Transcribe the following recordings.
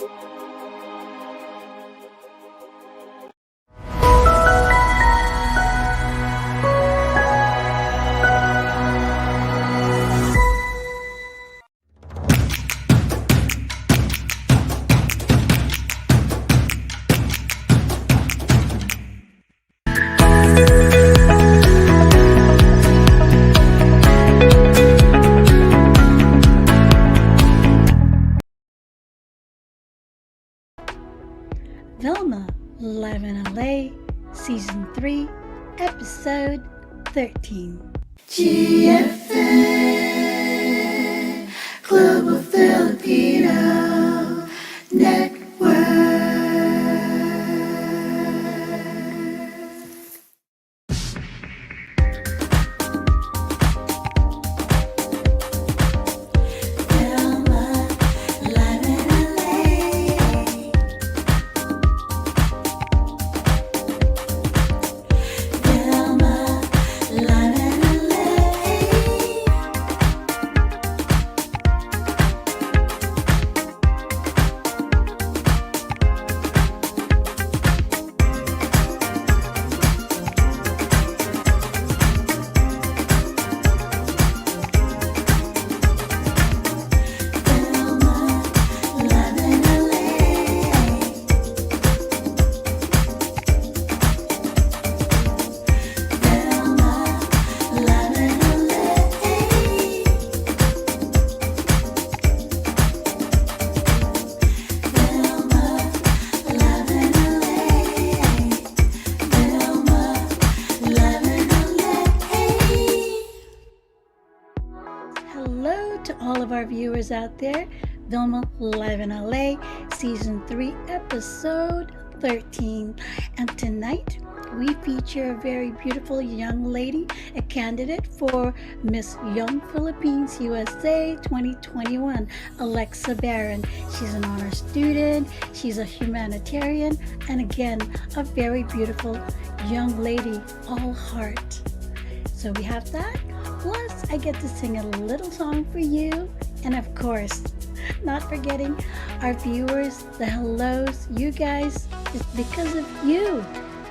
VILMA Live in LA, Season 3, Episode 13. GFN, Global Filipino Network. Hello to all of our viewers out there. VILMA Live in LA, Season 3, Episode 13. And tonight, we feature a very beautiful young lady, a candidate for Miss Young Philippines USA 2021, ALLEXA Baron. She's an honor student, she's a humanitarian, and again, a very beautiful young lady, all heart. So we have that. Plus, I get to sing a little song for you. And of course, not forgetting our viewers, the hellos, you guys. It's because of you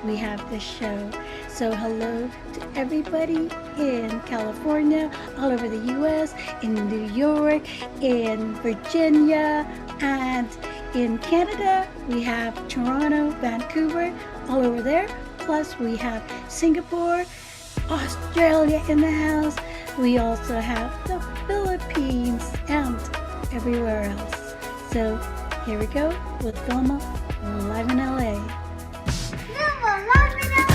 we have this show. So hello to everybody in California, all over the US, in New York, in Virginia, and in Canada. We have Toronto, Vancouver, all over there. Plus, we have Singapore, Australia in the house. We also have the Philippines and everywhere else. So here we go with VILMA Live in LA. VILMA Live in LA!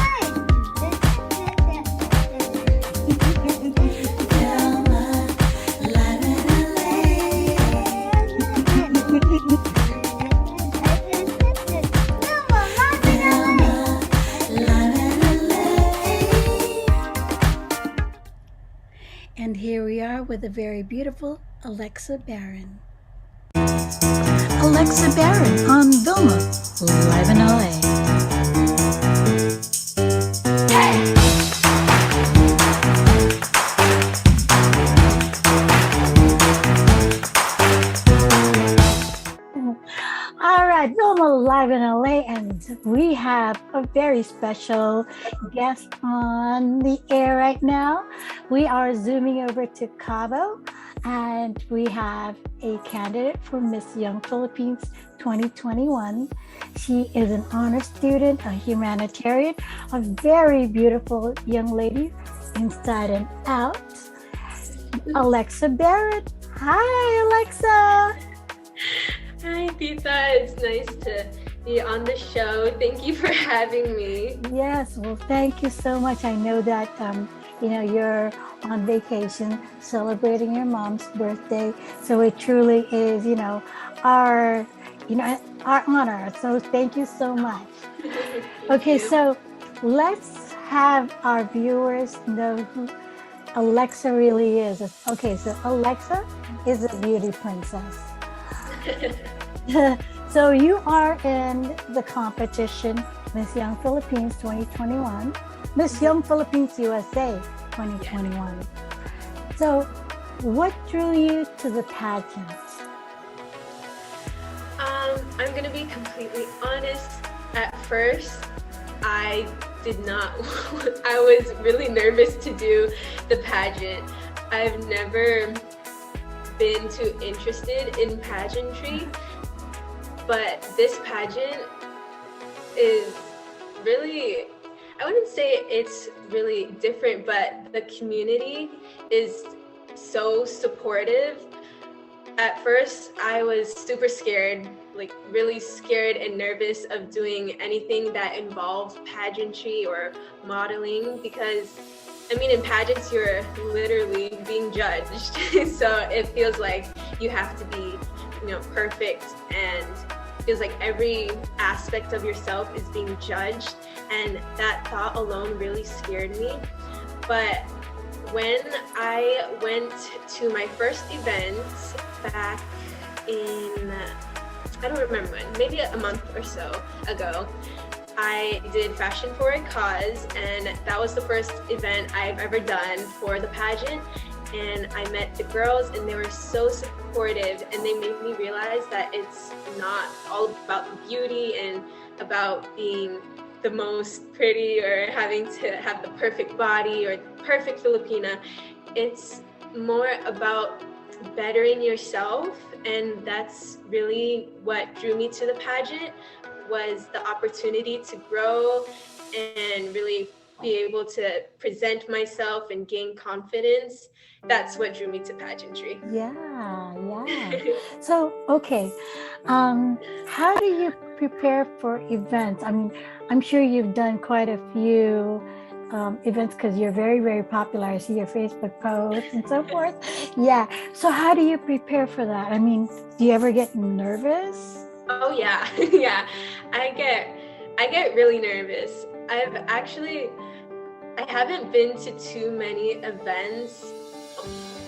VILMA Live in LA. And here we are with the very beautiful ALLEXA Baron. ALLEXA Baron on VILMA Live in LA. All right, VILMA Live in LA, and we have a very special guest on the air right now. We are zooming over to Cabo, and we have a candidate for Miss Young Philippines 2021. She is an honor student, a humanitarian, a very beautiful young lady inside and out. ALLEXA Baron. Hi, ALLEXA. Hi, Tita. It's nice to be on the show. Thank you for having me. Yes, well, thank you so much. I know that you're on vacation celebrating your mom's birthday, so it truly is, our honor. So thank you so much. Okay, so let's have our viewers know who ALLEXA really is. Okay, so ALLEXA is a beauty princess. So you are in the competition Miss Young Philippines 2021, Miss Young Philippines USA 2021. So what drew you to the pageant? I'm gonna be completely honest. At first, I did not, I was really nervous to do the pageant. I've never been too interested in pageantry, but this pageant is really, I wouldn't say it's really different, but the community is so supportive. At first, I was super scared, like really scared and nervous of doing anything that involved pageantry or modeling, because I mean, in pageants, you're literally being judged. So it feels like you have to be, perfect, and feels like every aspect of yourself is being judged. And that thought alone really scared me. But when I went to my first event back in, I don't remember when, maybe a month or so ago, I did Fashion for a Cause, and that was the first event I've ever done for the pageant. And I met the girls, and they were so supportive, and they made me realize that it's not all about the beauty and about being the most pretty or having to have the perfect body or the perfect Filipina. It's more about bettering yourself, and that's really what drew me to the pageant, was the opportunity to grow and really be able to present myself and gain confidence. That's what drew me to pageantry. Yeah. So, okay. How do you prepare for events? I mean, I'm sure you've done quite a few events because you're very, very popular. I see your Facebook posts and so forth. Yeah. So how do you prepare for that? I mean, do you ever get nervous? Oh yeah, yeah. I get really nervous. I haven't been to too many events.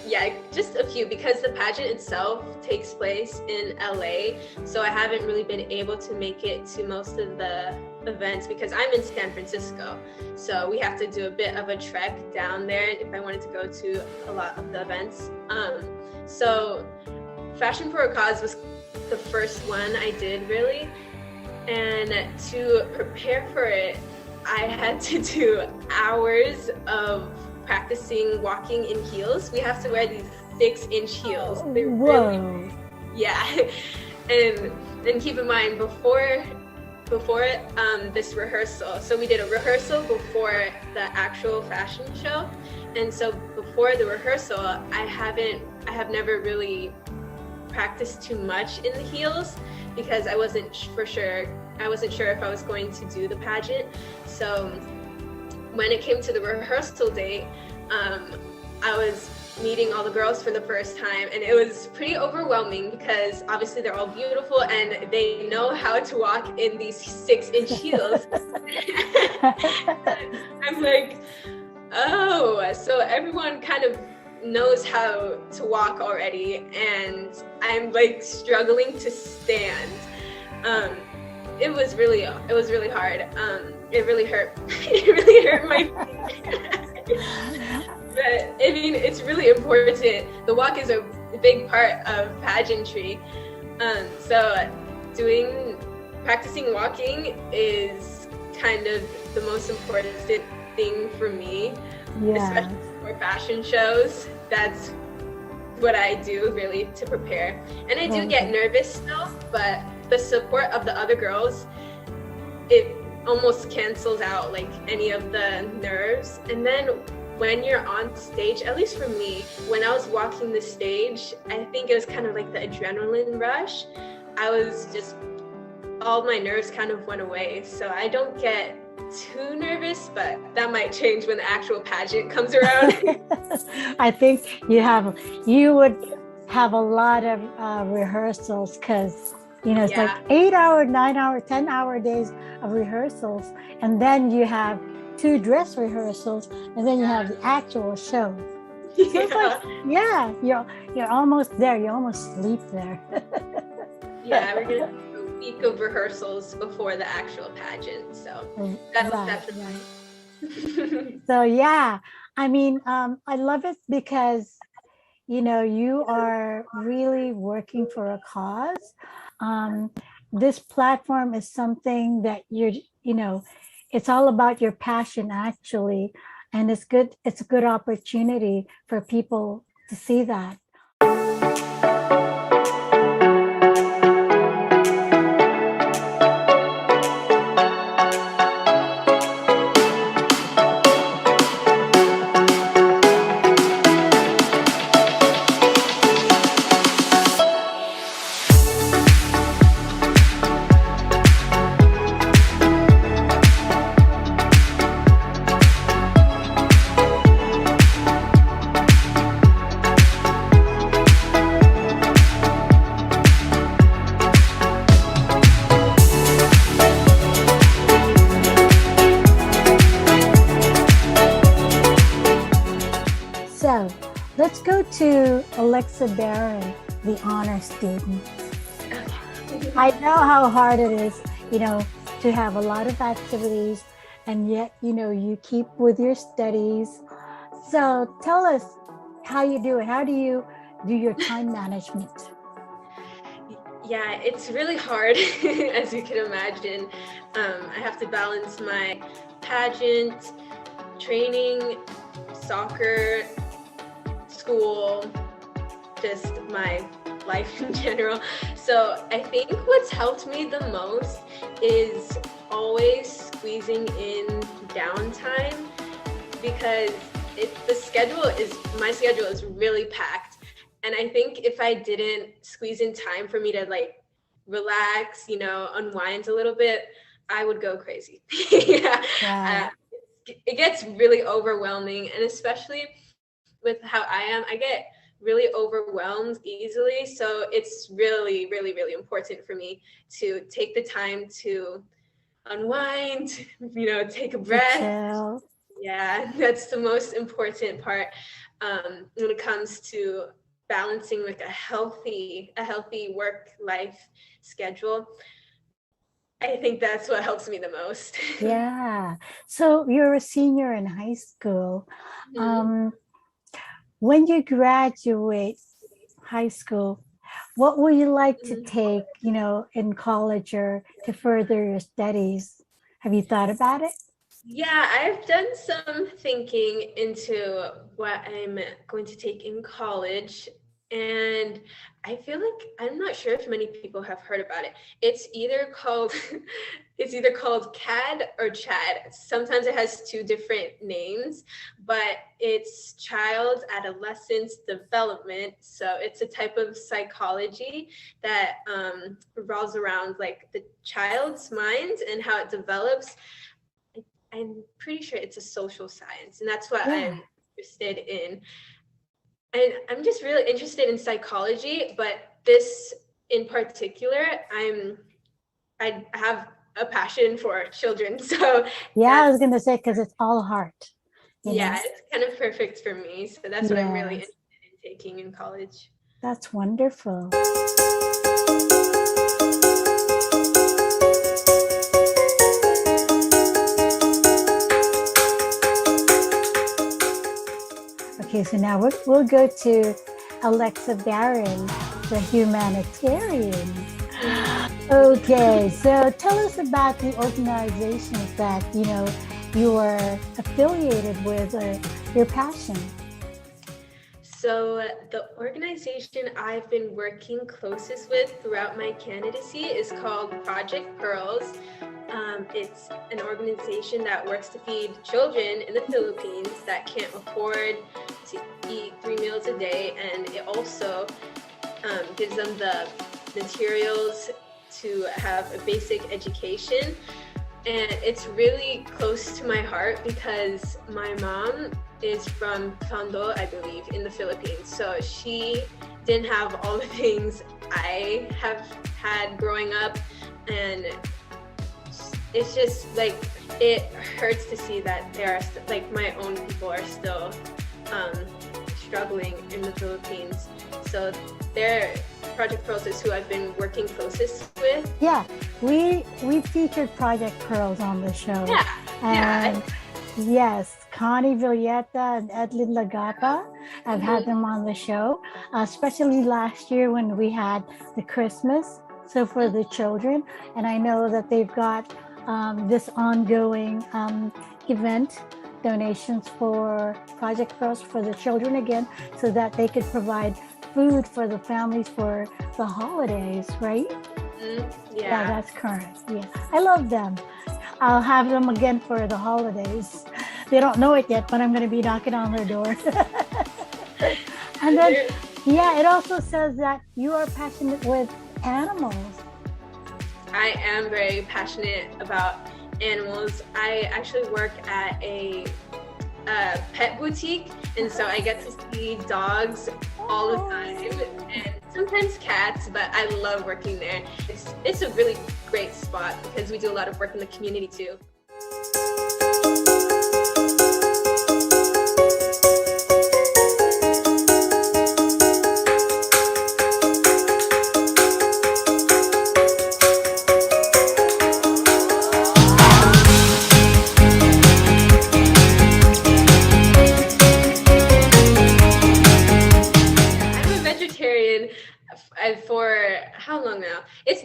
Yeah, just a few, because the pageant itself takes place in LA. So I haven't really been able to make it to most of the events because I'm in San Francisco. So we have to do a bit of a trek down there if I wanted to go to a lot of the events. So Fashion for a Cause was the first one I did, really. And to prepare for it, I had to do hours of practicing walking in heels. We have to wear these 6-inch heels. They're Whoa. yeah. And keep in mind, before this rehearsal, so we did a rehearsal before the actual fashion show. And so before the rehearsal, I have never really practiced too much in the heels because I wasn't sure if I was going to do the pageant. So when it came to the rehearsal date, I was meeting all the girls for the first time, and it was pretty overwhelming because obviously they're all beautiful and they know how to walk in these 6-inch heels. I'm like, oh, so everyone kind of knows how to walk already, and I'm like struggling to stand. It was really hard. It really hurt. It really hurt my feet. But I mean, it's really important. The walk is a big part of pageantry. So practicing walking is kind of the most important thing for me, especially for fashion shows. That's what I do really to prepare. And I do get nervous still, but the support of the other girls, it almost cancels out like any of the nerves. And then when you're on stage, at least for me, when I was walking the stage, I think it was kind of like the adrenaline rush. I was just, all my nerves kind of went away. So I don't get too nervous, but that might change when the actual pageant comes around. I think you would have a lot of rehearsals because it's like 8-hour, 9-hour, 10-hour days of rehearsals, and then you have 2 dress rehearsals, and then you have the actual show. So it's like, you're almost there. You almost sleep there. Yeah, we're gonna do a week of rehearsals before the actual pageant. So that's definitely. So yeah, I mean, I love it because you are really working for a cause. this platform is something that it's all about your passion actually. And it's good. It's a good opportunity for people to see that. So let's go to ALLEXA Baron, the honor student. I know how hard it is, to have a lot of activities, and yet, you keep with your studies. So tell us how you do it. How do you do your time management? Yeah, it's really hard, as you can imagine. I have to balance my pageant, training, soccer, school, just my life in general. So I think what's helped me the most is always squeezing in downtime, because my schedule is really packed. And I think if I didn't squeeze in time for me to relax, unwind a little bit, I would go crazy. Yeah. Wow. It gets really overwhelming, and especially with how I am, I get really overwhelmed easily. So it's really, really, really important for me to take the time to unwind, take a breath. Chill. Yeah, that's the most important part when it comes to balancing a healthy work-life schedule. I think that's what helps me the most. Yeah. So you're a senior in high school. Mhm. When you graduate high school, what would you like to Mhm. take, in college or to further your studies? Have you thought about it? Yeah, I've done some thinking into what I'm going to take in college, and I feel like I'm not sure if many people have heard about it. It's either called it's either called CAD or CHAD. Sometimes it has two different names, but it's child adolescence development. So it's a type of psychology that revolves around the child's mind and how it develops. I'm pretty sure it's a social science, and that's what Yeah. I'm interested in. And I'm just really interested in psychology, but this in particular, I have a passion for children. So Yeah, I was that's, going to say, because it's all heart, yeah, it's kind of perfect for me. So that's what I'm really Yes, interested in taking in college. that's wonderful. Okay, so now we'll go to ALLEXA Baron, the humanitarian. Okay, so tell us about the organizations that you are affiliated with, or your passion. So the organization I've been working closest with throughout my candidacy is called Project Pearls. It's an organization that works to feed children in the Philippines that can't afford to eat 3 meals a day, and it also gives them the materials to have a basic education. And it's really close to my heart because my mom is from Tondo, I believe, in the Philippines. So she didn't have all the things I have had growing up, and it's just it hurts to see that there are my own people are still struggling in the Philippines. So they're Project Pearls is who I've been working closest with. Yeah, we featured Project Pearls on the show. Yeah, And yes, Connie Villeta and Edlin Lagapa, I've had them on the show, especially last year when we had the Christmas So for the children, and I know that they've got this ongoing event, donations for Project First for the children again, so that they could provide food for the families for the holidays, right? Yeah, that's correct. Yeah, I love them. I'll have them again for the holidays. They don't know it yet, but I'm going to be knocking on their door. And then, yeah, it also says that you are passionate with animals. I am very passionate about animals. I actually work at a pet boutique, and so I get to see dogs all the time, and sometimes cats, but I love working there. It's a really great spot because we do a lot of work in the community too. For how long now? It's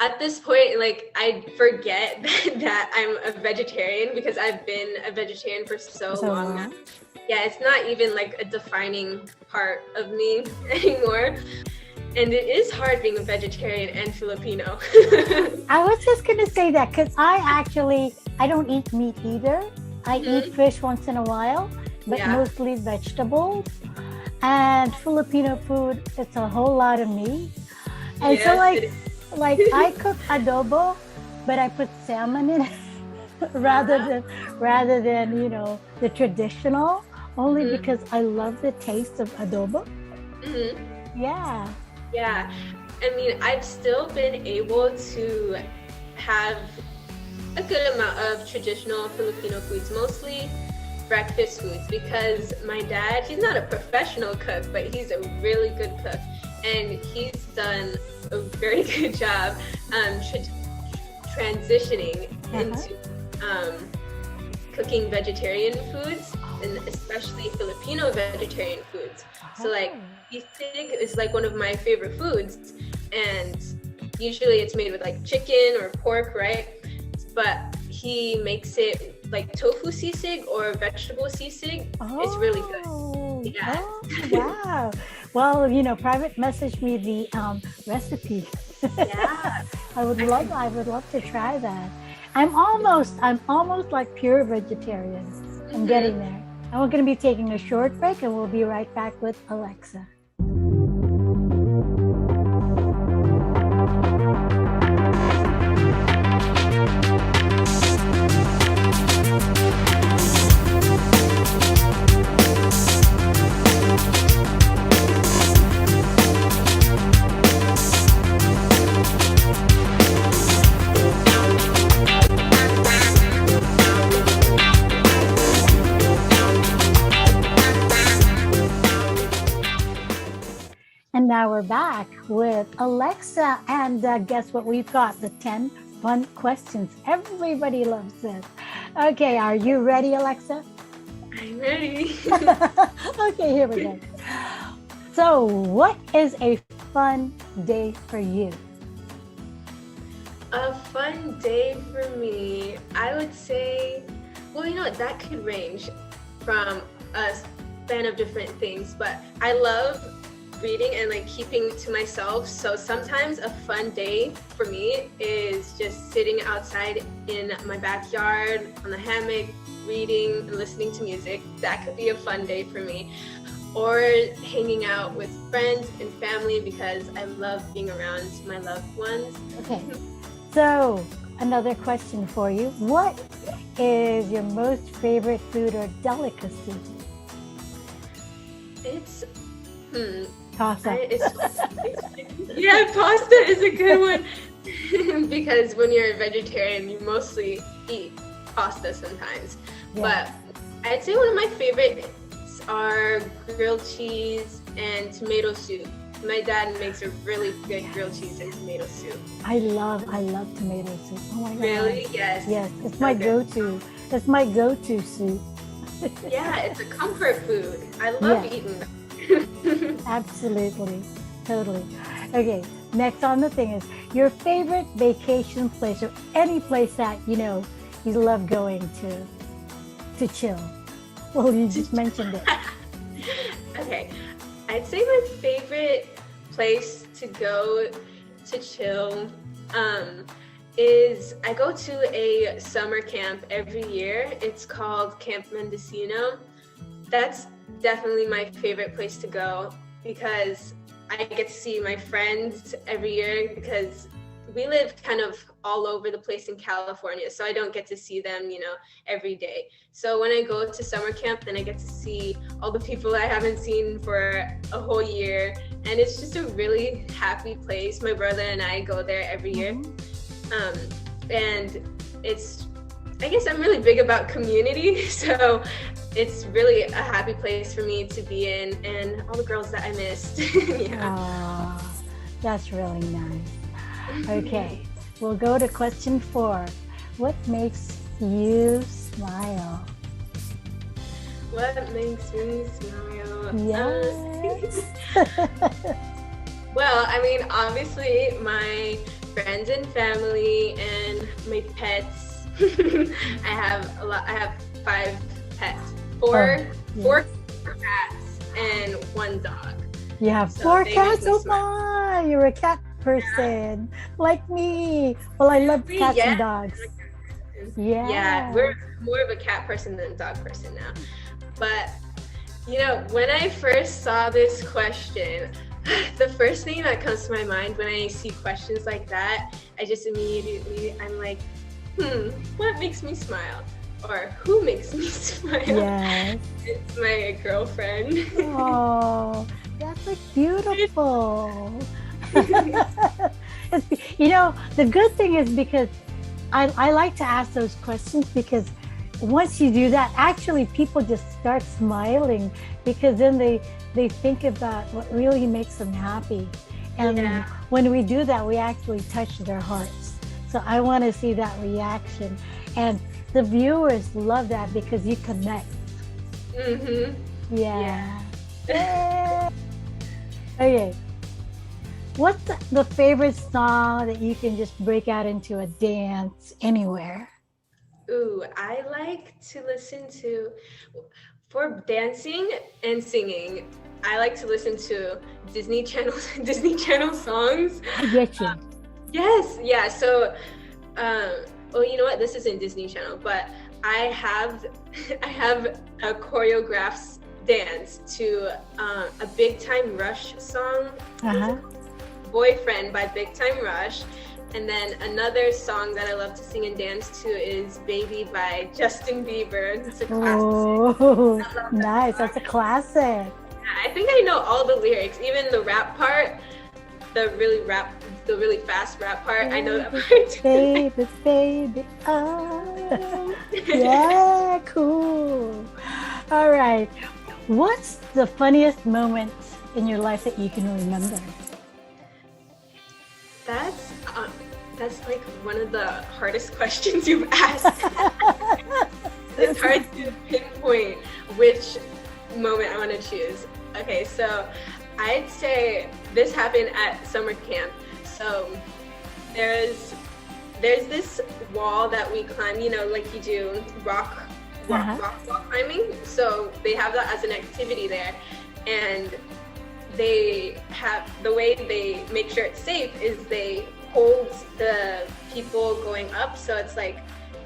at this point, like, I forget that I'm a vegetarian because I've been a vegetarian for so long now. Yeah, it's not even like a defining part of me anymore. And it is hard being a vegetarian and Filipino. I was just gonna say that because I don't eat meat either. I eat fish once in a while, but mostly vegetables. And Filipino food, it's a whole lot of meat. And so like I cook adobo, but I put salmon in it rather than, you know, the traditional, only because I love the taste of adobo. Yeah. Yeah. I mean, I've still been able to have a good amount of traditional Filipino foods, mostly breakfast foods, because my dad, he's not a professional cook, but he's a really good cook, and he's done a very good job transitioning into cooking vegetarian foods, and especially Filipino vegetarian foods. So like sisig is like one of my favorite foods, and usually it's made with like chicken or pork, right? But he makes it like tofu sisig or vegetable sisig. It's really good. Yeah. Oh, wow. Well, you know, private message me the recipe. Yeah. I would love to try that. I'm almost like pure vegetarian. I'm getting there. And we're going to be taking a short break, and we'll be right back with Alexa. And now we're back with Alexa, and guess what we've got? The 10 fun questions. Everybody loves this. Okay, are you ready, Alexa? I'm ready. Okay, here we go. So, what is a fun day for you? A fun day for me, I would say, well, you know, that could range from a span of different things, but I love reading and like keeping to myself. So sometimes a fun day for me is just sitting outside in my backyard on the hammock, reading and listening to music. That could be a fun day for me. Or hanging out with friends and family, because I love being around my loved ones. Okay, so another question for you. What is your most favorite food or delicacy? It's pasta. Yeah, pasta is a good one. Because when you're a vegetarian, you mostly eat pasta sometimes. Yeah. But I'd say one of my favorites are grilled cheese and tomato soup. My dad makes a really good grilled cheese and tomato soup. I love tomato soup. Oh my God. Really? Yes. Yes, it's my go-to. It's my go-to soup. Yeah, it's a comfort food. I love eating them. Absolutely, totally. Okay, next on the thing is your favorite vacation place or any place that you love going to chill. Well, you just mentioned it. Okay, I'd say my favorite place to go to chill is I go to a summer camp every year. It's called Camp Mendocino. That's definitely my favorite place to go because I get to see my friends every year because we live kind of all over the place in California, so I don't get to see them, every day. So when I go to summer camp, then I get to see all the people I haven't seen for a whole year, and it's just a really happy place. My brother and I go there every year, and I guess I'm really big about community, so it's really a happy place for me to be in, and all the girls that I missed. Yeah. Oh, that's really nice. Okay, we'll go to question 4. What makes you smile? What makes me smile? Yes. Well, I mean, obviously my friends and family and my pets. I have 5 pets. Four cats and 1 dog. You have 4 cats? Oh my, you're a cat person like me. Well, I love cats and dogs. Yeah, we're more of a cat person than a dog person now. But when I first saw this question, the first thing that comes to my mind when I see questions like that, I just immediately, I'm like, what makes me smile? Or who makes me smile? Yes. It's my girlfriend. Oh, that's like beautiful. The good thing is because I like to ask those questions because once you do that, actually people just start smiling because then they think about what really makes them happy. And when we do that, we actually touch their hearts. So I want to see that reaction. And the viewers love that because you connect. Yeah. Okay. What's the favorite song that you can just break out into a dance anywhere? Ooh, I like to listen to, for dancing and singing, I like to listen to Disney Channel songs. I get you. Yes, yeah. So, well, you know what? This isn't Disney Channel, but I have a choreographed dance to a Big Time Rush song. Boyfriend by Big Time Rush. And then another song that I love to sing and dance to is Baby by Justin Bieber. It's a classic. Oh, nice. That's a classic. I think I know all the lyrics, even the rap part, the really fast rap part. I know that part too. Baby, oh. Yeah, cool. All right. What's the funniest moment in your life that you can remember? That's like one of the hardest questions you've asked. It's hard to pinpoint which moment I want to choose. Okay, so I'd say this happened at summer camp. So there's this wall that we climb, like you do rock wall climbing. So they have that as an activity there, and they have, the way they make sure it's safe is they hold the people going up. So it's like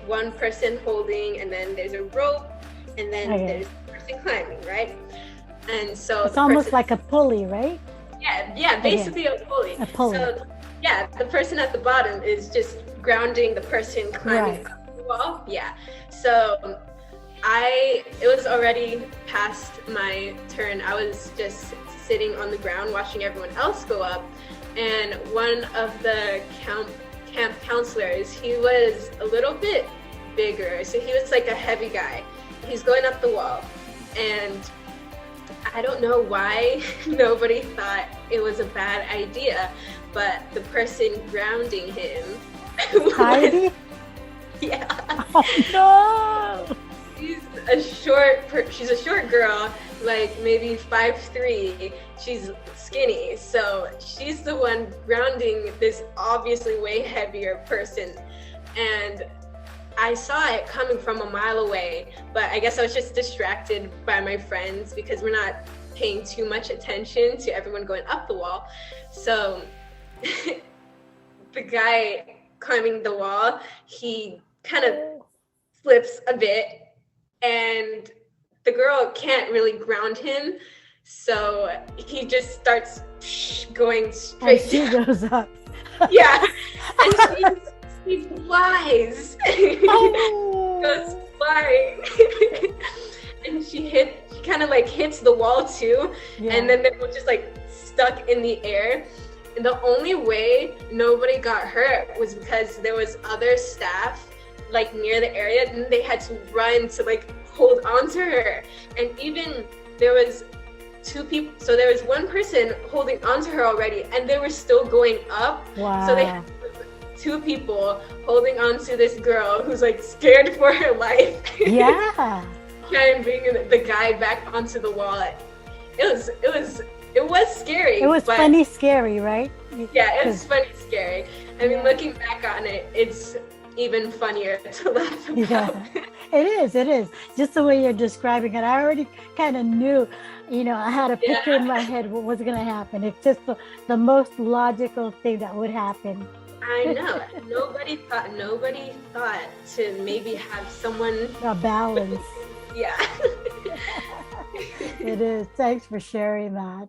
one person holding, and then there's a rope, and then there's a person climbing, right? And so it's almost like a pulley, right? Yeah, basically a pulley. A pulley. So yeah, the person at the bottom is just grounding the person climbing up the wall. Yeah. So it was already past my turn. I was just sitting on the ground watching everyone else go up, and one of the camp counselors, he was a little bit bigger, so he was like a heavy guy. He's going up the wall, and I don't know why nobody thought it was a bad idea, but the person grounding him Heidi? Yeah. Oh no! She's a short girl, like maybe 5'3". She's skinny, so she's the one grounding this obviously way heavier person. And I saw it coming from a mile away, but I guess I was just distracted by my friends because we're not paying too much attention to everyone going up the wall. So the guy climbing the wall, he kind of slips a bit, and the girl can't really ground him, so he just starts going straight and she down. goes up. Yeah, and she flies. Oh. Goes flying. And she kind of like hits the wall too, Yeah. and then they were just like stuck in the air. And the only way nobody got hurt was because there was other staff like near the area, and they had to run to like hold on to her. And even there was two people, so there was one person holding on to her already, and they were still going up. Wow. So they had two people holding on to this girl who's like scared for her life. Yeah. Trying to bring the guy back onto the wall. It was scary. It was but funny, scary, right? yeah, it was funny, scary. I mean, looking back on it, it's even funnier to laugh about. Yeah, it is. Just the way you're describing it, I already kind of knew, I had a picture in my head what was going to happen. It's just the most logical thing that would happen. I know. Nobody thought to maybe have someone. A balance. Yeah. It is. Thanks for sharing that.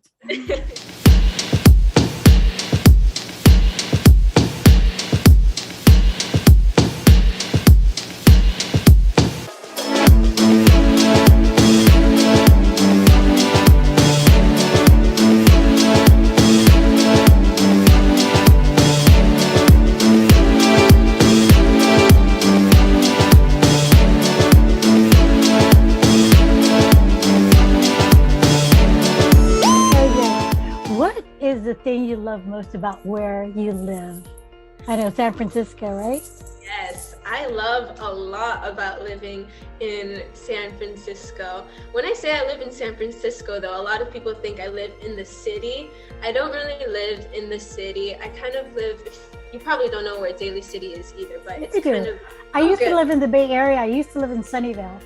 What is the thing you love most about where you live? I know San Francisco, right? Yes, I love a lot about living in San Francisco. When I say I live in San Francisco, though, a lot of people think I live in the city. I don't really live in the city. I kind of live, you probably don't know where Daly City is either, but it's kind of... I used to live in the Bay Area. I used to live in Sunnyvale.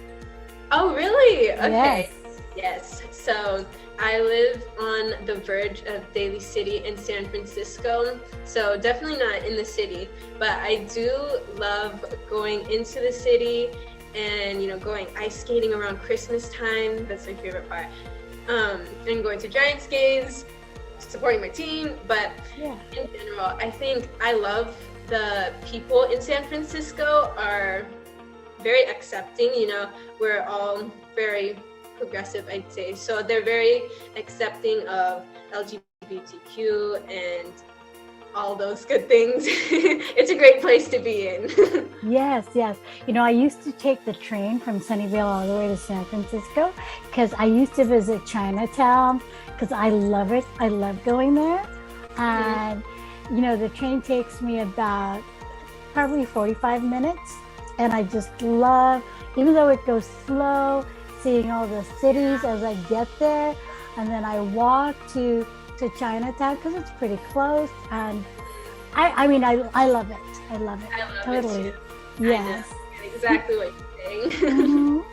Oh, really? Okay. Yes. So I live on the verge of Daly City in San Francisco, so definitely not in the city, but I do love going into the city and, going ice skating around Christmas time. That's my favorite part. And going to Giants games, supporting my team, but in general, I think I love the people in San Francisco are very accepting. We're all very progressive, I'd say. So they're very accepting of LGBTQ and all those good things. It's a great place to be in. Yes. I used to take the train from Sunnyvale all the way to San Francisco because I used to visit Chinatown because I love it. I love going there. And, the train takes me about probably 45 minutes. And I just love, even though it goes slow, seeing all the cities as I get there. And then I walk to Chinatown because it's pretty close. And I love it. I love it. Totally. It too. Yes. I know exactly what you're saying.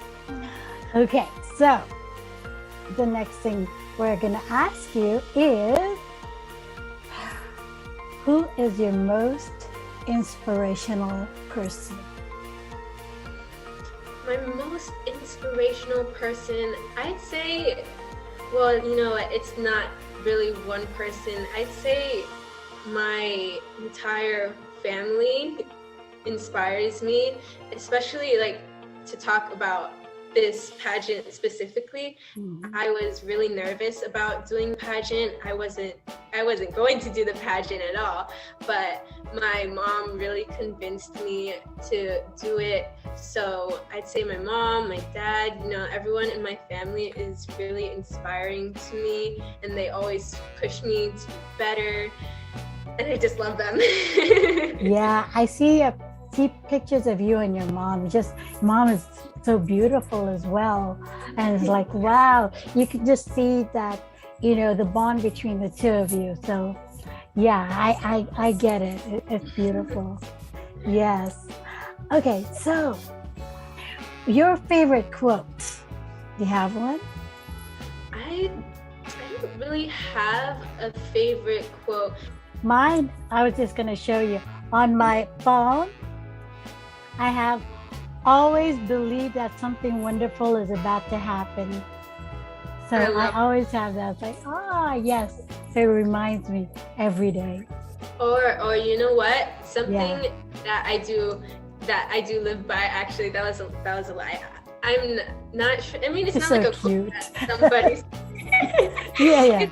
Okay, so the next thing we're going to ask you is, who is your most inspirational person? My most inspirational person, I'd say, well, it's not really one person. I'd say my entire family inspires me, especially to talk about this pageant specifically. I was really nervous about doing pageant. I wasn't going to do the pageant at all, but my mom really convinced me to do it. So I'd say my mom, my dad, everyone in my family is really inspiring to me, and they always push me to be better, and I just love them. Yeah, I see a see pictures of you and your mom. Just mom is so beautiful as well, and it's like wow, you can just see that the bond between the two of you. So yeah, I get it. It's beautiful. Yes. Okay, so your favorite quote? Do you have one? I don't really have a favorite quote. Mine, I was just going to show you. On my phone, I have always believed that something wonderful is about to happen. So I always have that. It's like, yes. So it reminds me every day. Or you know what? Something that I do live by, actually, that was a lie. I'm not sure. I mean, it's not so like a cute. quote that somebody's yeah.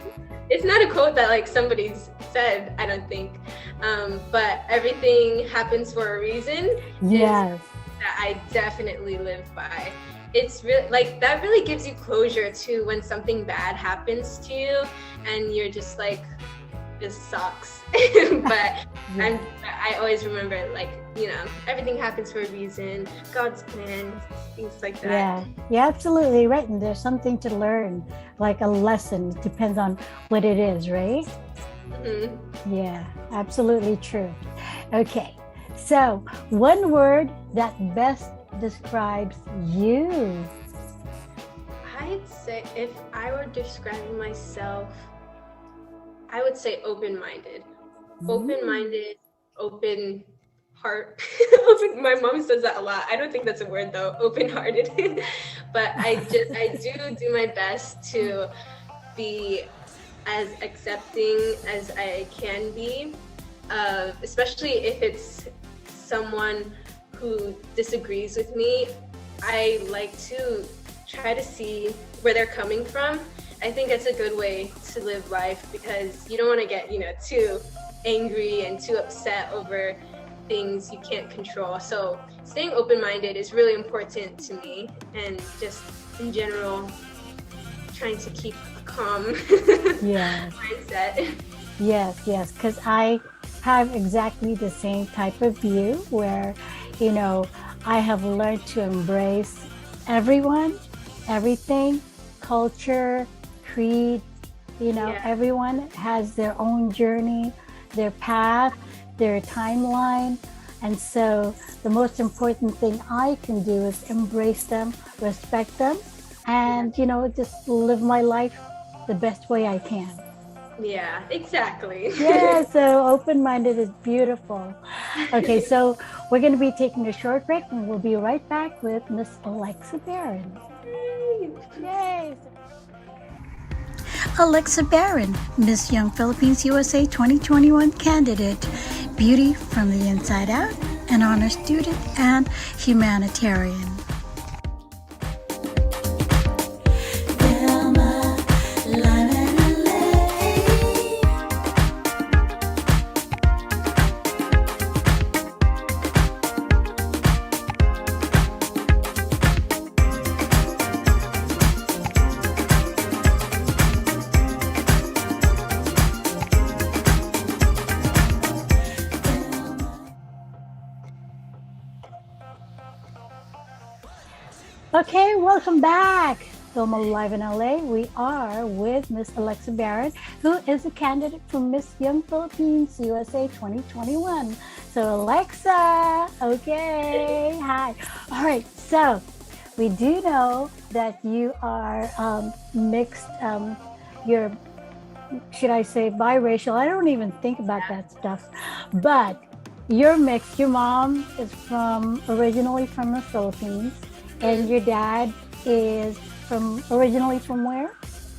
It's not a quote that like somebody's said, I don't think. But everything happens for a reason. Yes. That I definitely live by. It's really like that really gives you closure to when something bad happens to you and you're just like, this sucks. But I always remember, like, everything happens for a reason, God's plan, things like that. Yeah, you're absolutely right. And there's something to learn, like a lesson. It depends on what it is, right? Mm-hmm. Yeah, absolutely true. Okay, so one word that best describes you. I'd say if I were describing myself, I would say open-minded. Open-minded, open heart. My mom says that a lot. I don't think that's a word though, open-hearted. But I do my best to be as accepting as I can be, especially if it's someone who disagrees with me. I like to try to see where they're coming from. I think it's a good way to live life because you don't want to get, too angry and too upset over things you can't control. So staying open-minded is really important to me, and just in general, trying to keep a calm mindset. Yes, because I have exactly the same type of view where, I have learned to embrace everyone, everything, culture, creed, everyone has their own journey, their path, their timeline. And so the most important thing I can do is embrace them, respect them, and, just live my life the best way I can. Yeah, exactly. Yeah, so open-minded is beautiful. Okay, so we're going to be taking a short break and we'll be right back with Miss ALLEXA Baron. Yay! ALLEXA Baron, Miss Young Philippines USA 2021 candidate, beauty from the inside out, an honor student and humanitarian. VILMA, live in LA. Okay, welcome back. VILMA Live in LA. We are with Miss ALLEXA Baron, who is a candidate for Miss Young Philippines USA 2021. So ALLEXA, okay, hi. All right, so we do know that you are mixed, you're, should I say biracial? I don't even think about that stuff, but you're mixed. Your mom is originally from the Philippines. And your dad is originally from where?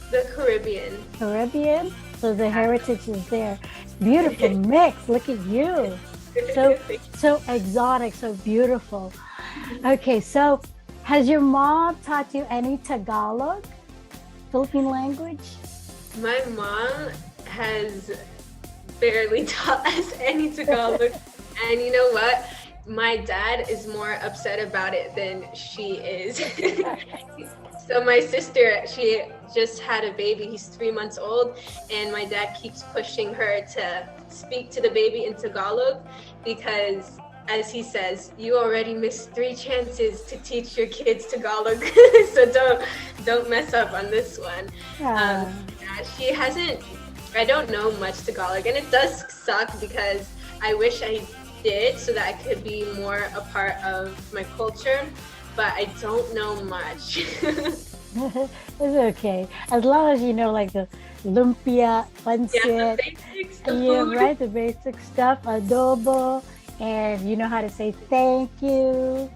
The Caribbean. Caribbean? So the heritage is there. Beautiful mix. Look at you. So exotic, so beautiful. Okay, so has your mom taught you any Tagalog, Philippine language? My mom has barely taught us any Tagalog. And you know what? My dad is more upset about it than she is. So my sister, she just had a baby. He's 3 months old, and my dad keeps pushing her to speak to the baby in Tagalog because as he says, you already missed 3 chances to teach your kids Tagalog, so don't mess up on this one. Yeah. Yeah, she hasn't. I don't know much Tagalog, and it does suck because I wish I did so that I could be more a part of my culture, but I don't know much. It's okay. As long as you know like the lumpia, Yeah, the pancit, basics, the yeah, food. right, the basic stuff, adobo, and you know how to say thank you.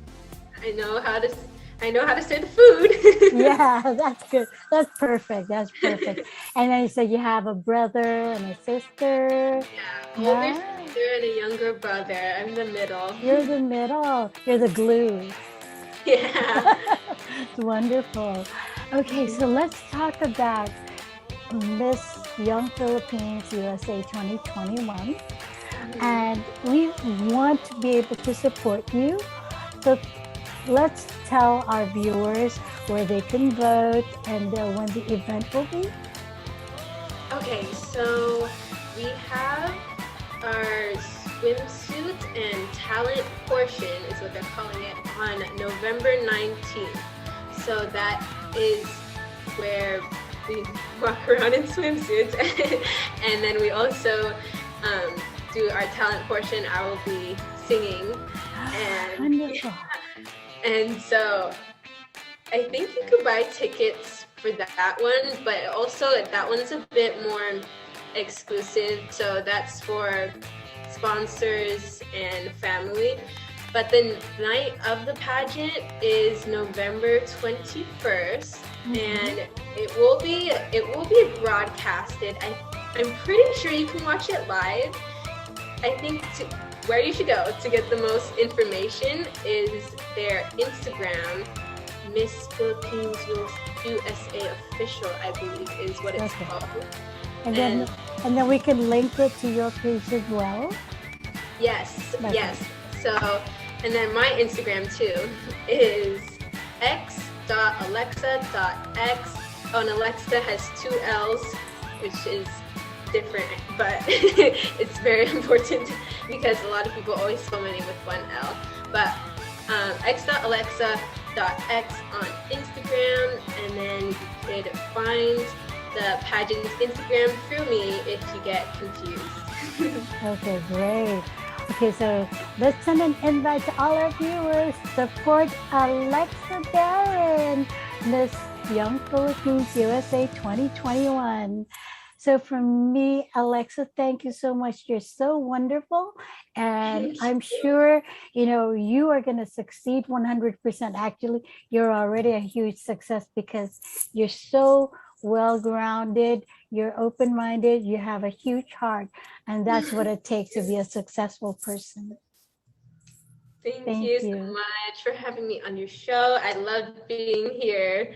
I know how to. I know how to say the food. Yeah, that's good. That's perfect. That's perfect. And then you said you have a brother and a sister. Yeah, older Yeah, sister and a younger brother. I'm the middle. you're the middle. You're the glue. Yeah. It's wonderful. Okay, so let's talk about Miss Young Philippines USA 2021. And we want to be able to support you. So let's tell our viewers where they can vote and when the event will be. Okay, so we have our swimsuit and talent portion is what they're calling it on November 19th. So that is where we walk around in swimsuits and then we also do our talent portion. I will be singing and Wonderful. and so I think you could buy tickets for that one, but also that one's a bit more exclusive. So that's for sponsors and family. But the night of the pageant is November 21st, and it will be broadcasted. I'm pretty sure you can watch it live. I think where you should go to get the most information is their Instagram, Miss Philippines USA Official, I believe is what it's Okay. called. And then we can link it to your page as well. Yes, Okay. yes. So, and then my Instagram too is x.alexa.x. Oh, and Alexa has 2 L's, which is different, but it's very important because a lot of people always spell my name with 1 L. But x.alexa.x on Instagram, and then you could find the pageant's Instagram through me if you get confused. Okay, great. Okay, so let's send an invite to all our viewers. Support ALLEXA Baron, Miss Young Philippines USA 2021. So from me, Alexa, thank you so much. You're so wonderful. And I'm sure, you are going to succeed 100%. Actually, you're already a huge success because you're so well-grounded, you're open-minded, you have a huge heart, and that's what it takes to be a successful person. Thank you so much for having me on your show. I love being here.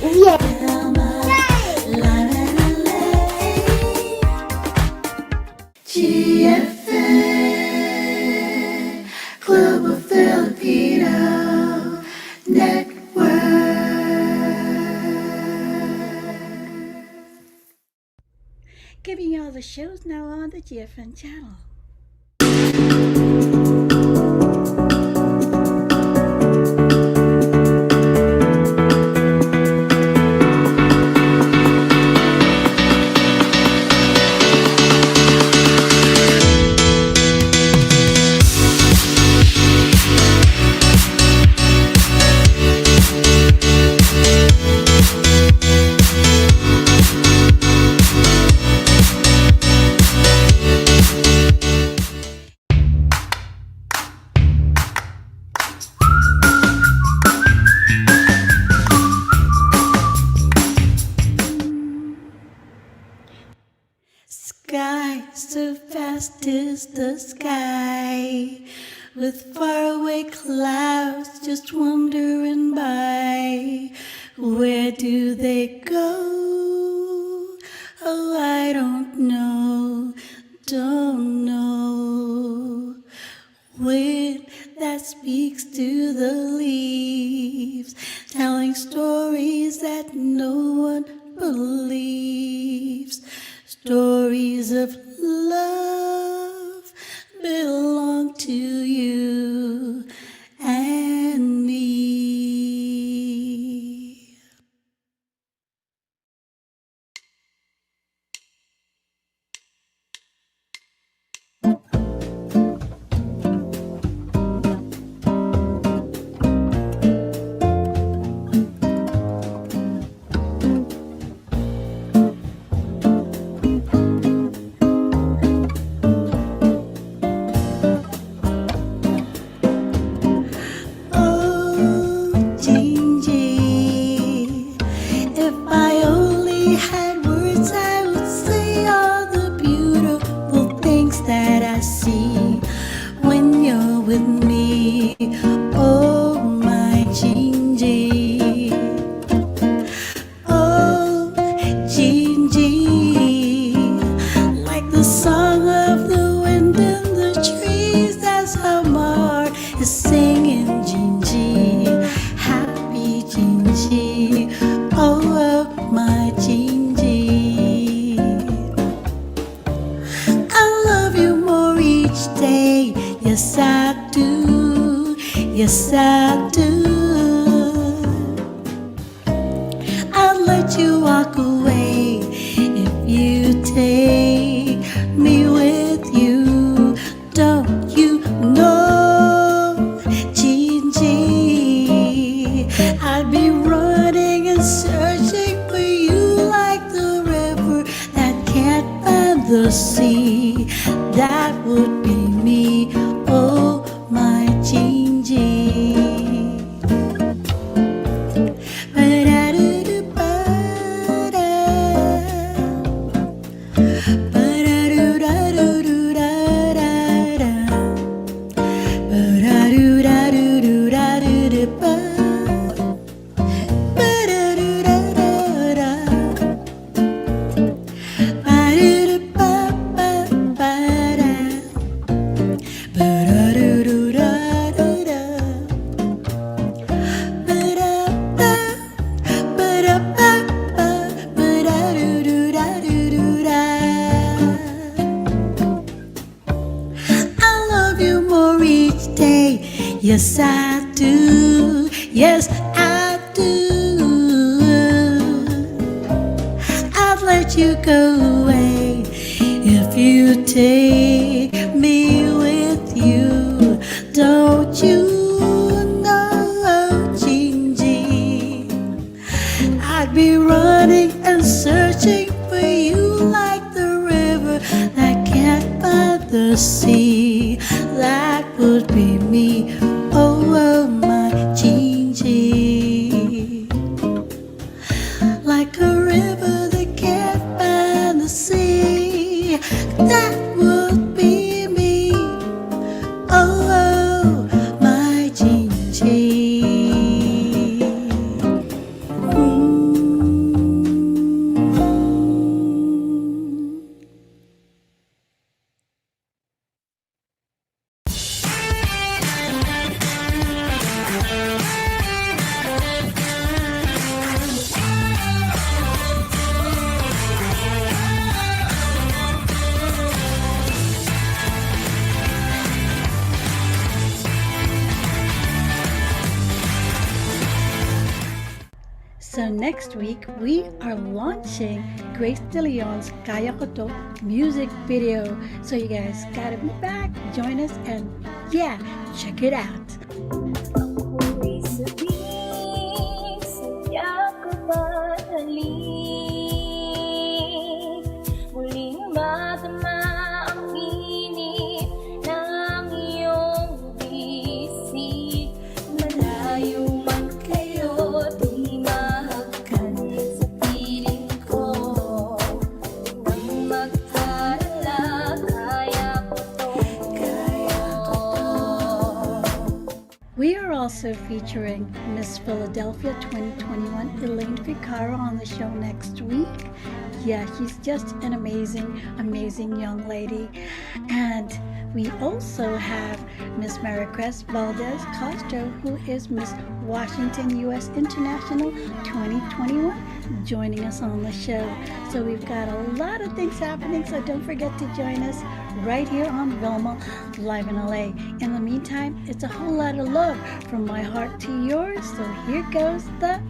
Yeah. Vilma, live in LA. GFN, Global Filipino Network. Giving you all the shows now on the GFN channel. Sky so fast is the sky, with faraway clouds just wandering by. Where do they go? Oh, I don't know, don't know. Wind that speaks to the leaves, telling stories that no one believes. Stories of love belong to you and me. Oh, Gingy, if I only had words, I would say all the beautiful things that I see when you're with me. Oh, my Gingy. Oh, Gingy, like the song of the wind in the trees, that's how my heart is singing. Gingy, happy Gingy, oh, my Gingy. I love you more each day, yes I do, yes I do. I'd let you walk away if you take me with you. Don't you know, Gingy, I'd be running and searching for you like the river that can't find the sea. That would be me, oh, my Gingy. I love you more each day, yes I do, yes I do. I'd let you go away if you take me with you. Don't you know, Gingy, I'd be running and searching for you like the river that can't find the sea. That would be me, oh, oh, my Gingy. Like a river that can't find the sea. That would be me, oh, oh, my Gingy. So next week, we are launching Grace De Leon's Kaya Ko To music video. So you guys gotta be back, join us, and yeah, check it out. Ako'y sabik sa yakap at halik, muling madama ang init ng iyong bisig. Malayo man kayo, di mahagkan sa piling ko. Huwag mag-alala, kaya ko to. We are also featuring Miss Philadelphia 2021 Elaine Picaro on the show next week. Yeah, she's just an amazing, amazing young lady. And we also have Miss Maricruz Valdez Castro, who is Miss Washington U.S. International 2021, joining us on the show. So we've got a lot of things happening, so don't forget to join us right here on VILMA Live in LA. In the meantime, it's a whole lot of love from my heart to yours. So here goes the